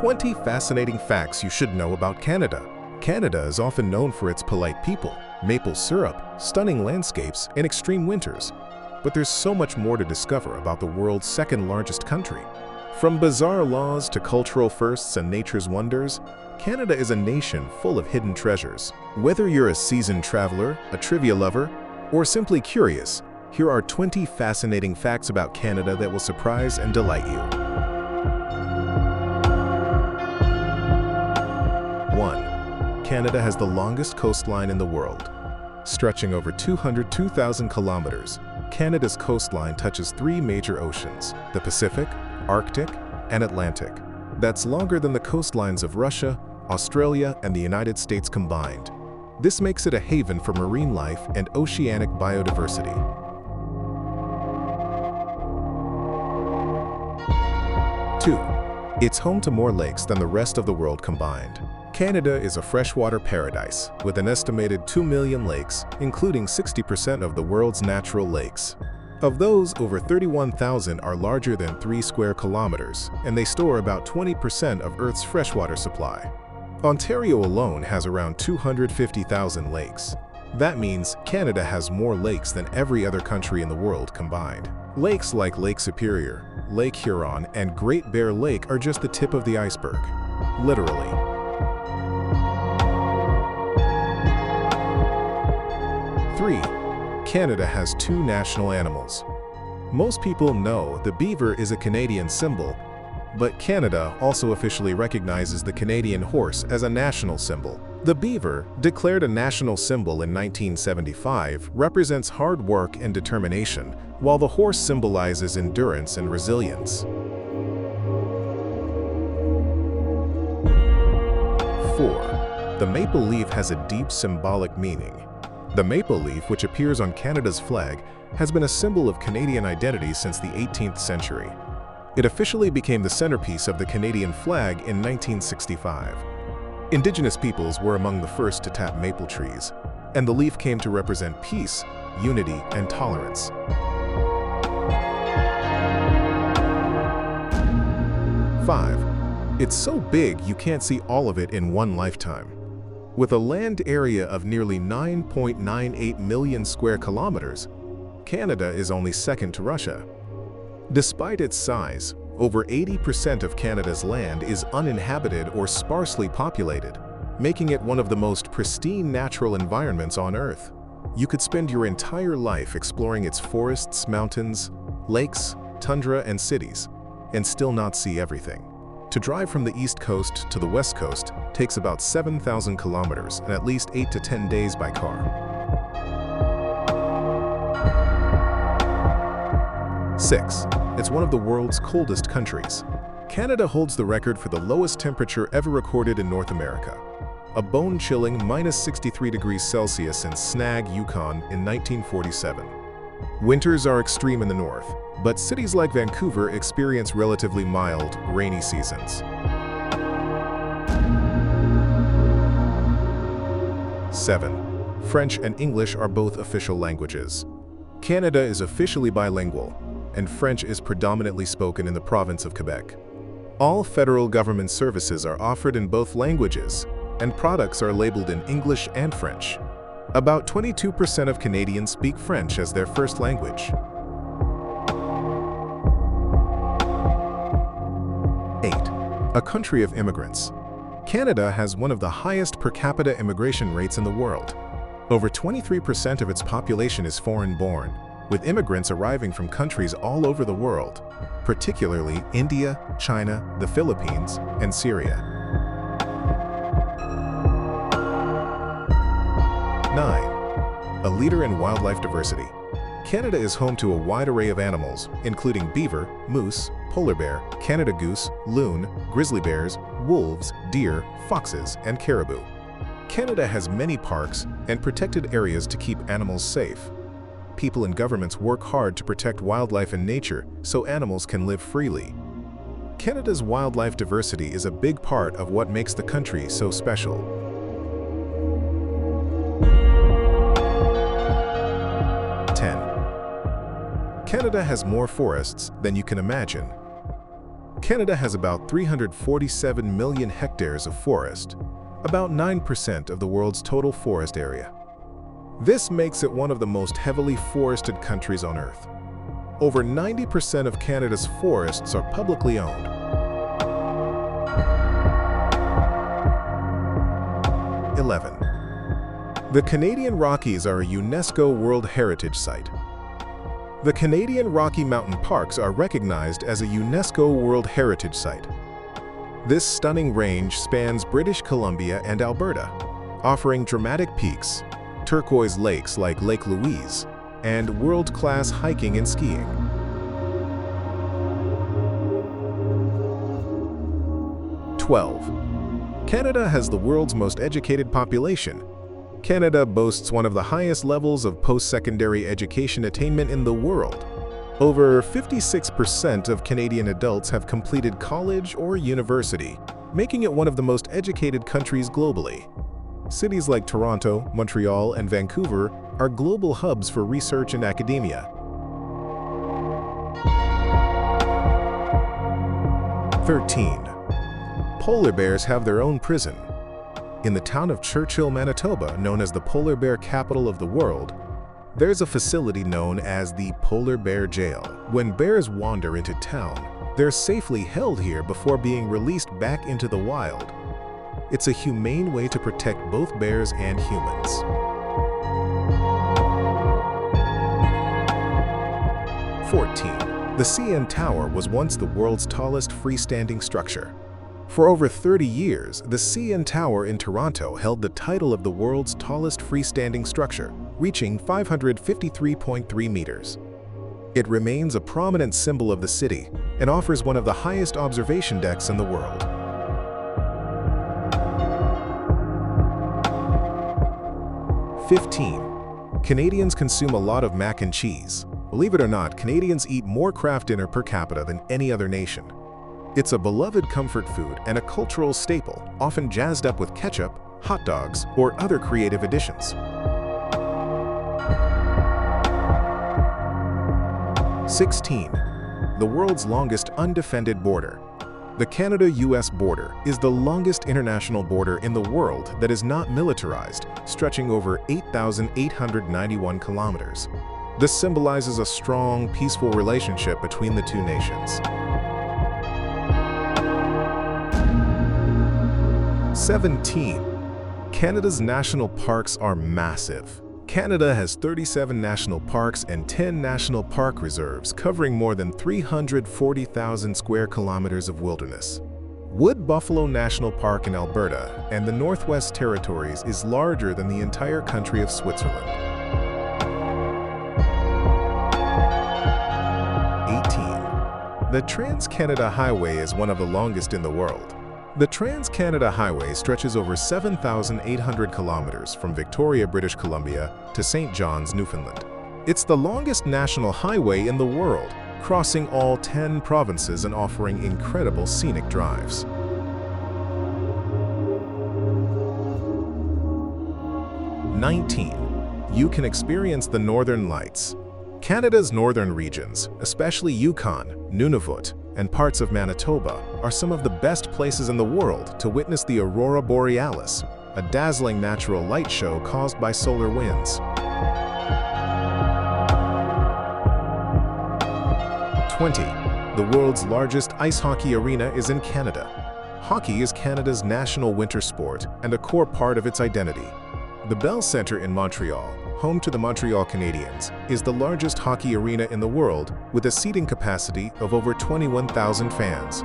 20 fascinating facts you should know about Canada. Canada is often known for its polite people, maple syrup, stunning landscapes, and extreme winters. But there's so much more to discover about the world's second largest country. From bizarre laws to cultural firsts and nature's wonders, Canada is a nation full of hidden treasures. Whether you're a seasoned traveler, a trivia lover, or simply curious, here are 20 fascinating facts about Canada that will surprise and delight you. 1. Canada has the longest coastline in the world. Stretching over 202,000 kilometers, Canada's coastline touches three major oceans: the Pacific, Arctic, and Atlantic. That's longer than the coastlines of Russia, Australia, and the United States combined. This makes it a haven for marine life and oceanic biodiversity. 2. It's home to more lakes than the rest of the world combined. Canada is a freshwater paradise, with an estimated 2 million lakes, including 60% of the world's natural lakes. Of those, over 31,000 are larger than 3 square kilometers, and they store about 20% of Earth's freshwater supply. Ontario alone has around 250,000 lakes. That means Canada has more lakes than every other country in the world combined. Lakes like Lake Superior, Lake Huron, and Great Bear Lake are just the tip of the iceberg. Literally. 3. Canada has two national animals. Most people know the beaver is a Canadian symbol, but Canada also officially recognizes the Canadian horse as a national symbol. The beaver, declared a national symbol in 1975, represents hard work and determination, while the horse symbolizes endurance and resilience. 4. The maple leaf has a deep symbolic meaning. The maple leaf, which appears on Canada's flag, has been a symbol of Canadian identity since the 18th century. It officially became the centerpiece of the Canadian flag in 1965. Indigenous peoples were among the first to tap maple trees, and the leaf came to represent peace, unity, and tolerance. 5. It's so big you can't see all of it in one lifetime. With a land area of nearly 9.98 million square kilometers, Canada is only second to Russia. Despite its size, over 80% of Canada's land is uninhabited or sparsely populated, making it one of the most pristine natural environments on Earth. You could spend your entire life exploring its forests, mountains, lakes, tundra, and cities, and still not see everything. To drive from the East Coast to the West Coast takes about 7,000 kilometers and at least 8 to 10 days by car. 6. It's one of the world's coldest countries. Canada holds the record for the lowest temperature ever recorded in North America, a bone-chilling -63 degrees Celsius in Snag, Yukon in 1947. Winters are extreme in the north, but cities like Vancouver experience relatively mild, rainy seasons. 7. French and English are both official languages. Canada is officially bilingual, and French is predominantly spoken in the province of Quebec. All federal government services are offered in both languages, and products are labeled in English and French. About 22% of Canadians speak French as their first language. 8. A country of immigrants. Canada has one of the highest per capita immigration rates in the world. Over 23% of its population is foreign-born, with immigrants arriving from countries all over the world, particularly India, China, the Philippines, and Syria. 9. A leader in wildlife diversity. Canada is home to a wide array of animals, including beaver, moose, polar bear, Canada goose, loon, grizzly bears, wolves, deer, foxes, and caribou. Canada has many parks and protected areas to keep animals safe. People and governments work hard to protect wildlife and nature so animals can live freely. Canada's wildlife diversity is a big part of what makes the country so special. 10. Canada has more forests than you can imagine. Canada has about 347 million hectares of forest, about 9% of the world's total forest area. This makes it one of the most heavily forested countries on Earth. Over 90% of Canada's forests are publicly owned. 11. The Canadian Rockies are a UNESCO World Heritage Site. The Canadian Rocky Mountain Parks are recognized as a UNESCO World Heritage Site. This stunning range spans British Columbia and Alberta, offering dramatic peaks, turquoise lakes like Lake Louise, and world-class hiking and skiing. Canada has the world's most educated population. Canada boasts one of the highest levels of post-secondary education attainment in the world. Over 56% of Canadian adults have completed college or university, making it one of the most educated countries globally. Cities like Toronto, Montreal, and Vancouver are global hubs for research and academia. 13. Polar bears have their own prison. In the town of Churchill, Manitoba, known as the polar bear capital of the world, there's a facility known as the Polar Bear Jail. When bears wander into town, they're safely held here before being released back into the wild. It's a humane way to protect both bears and humans. 14. The CN Tower was once the world's tallest freestanding structure. For over 30 years, the CN Tower in Toronto held the title of the world's tallest freestanding structure, reaching 553.3 meters. It remains a prominent symbol of the city and offers one of the highest observation decks in the world. 15. Canadians consume a lot of mac and cheese. Believe it or not, Canadians eat more Kraft Dinner per capita than any other nation. It's a beloved comfort food and a cultural staple, often jazzed up with ketchup, hot dogs, or other creative additions. 16. The world's longest undefended border. The Canada-US border is the longest international border in the world that is not militarized, stretching over 8,891 kilometers. This symbolizes a strong, peaceful relationship between the two nations. 17. Canada's national parks are massive. Canada has 37 national parks and 10 national park reserves covering more than 340,000 square kilometers of wilderness. Wood Buffalo National Park in Alberta and the Northwest Territories is larger than the entire country of Switzerland. 18. The Trans-Canada Highway is one of the longest in the world. The Trans-Canada Highway stretches over 7,800 kilometers from Victoria, British Columbia to St. John's, Newfoundland. It's the longest national highway in the world, crossing all 10 provinces and offering incredible scenic drives. 19. You can experience the Northern Lights. Canada's northern regions, especially Yukon, Nunavut, and parts of Manitoba, are some of the best places in the world to witness the Aurora Borealis, a dazzling natural light show caused by solar winds. 20. The world's largest ice hockey arena is in Canada. Hockey is Canada's national winter sport and a core part of its identity. The Bell Centre in Montreal, home to the Montreal Canadiens, is the largest hockey arena in the world with a seating capacity of over 21,000 fans.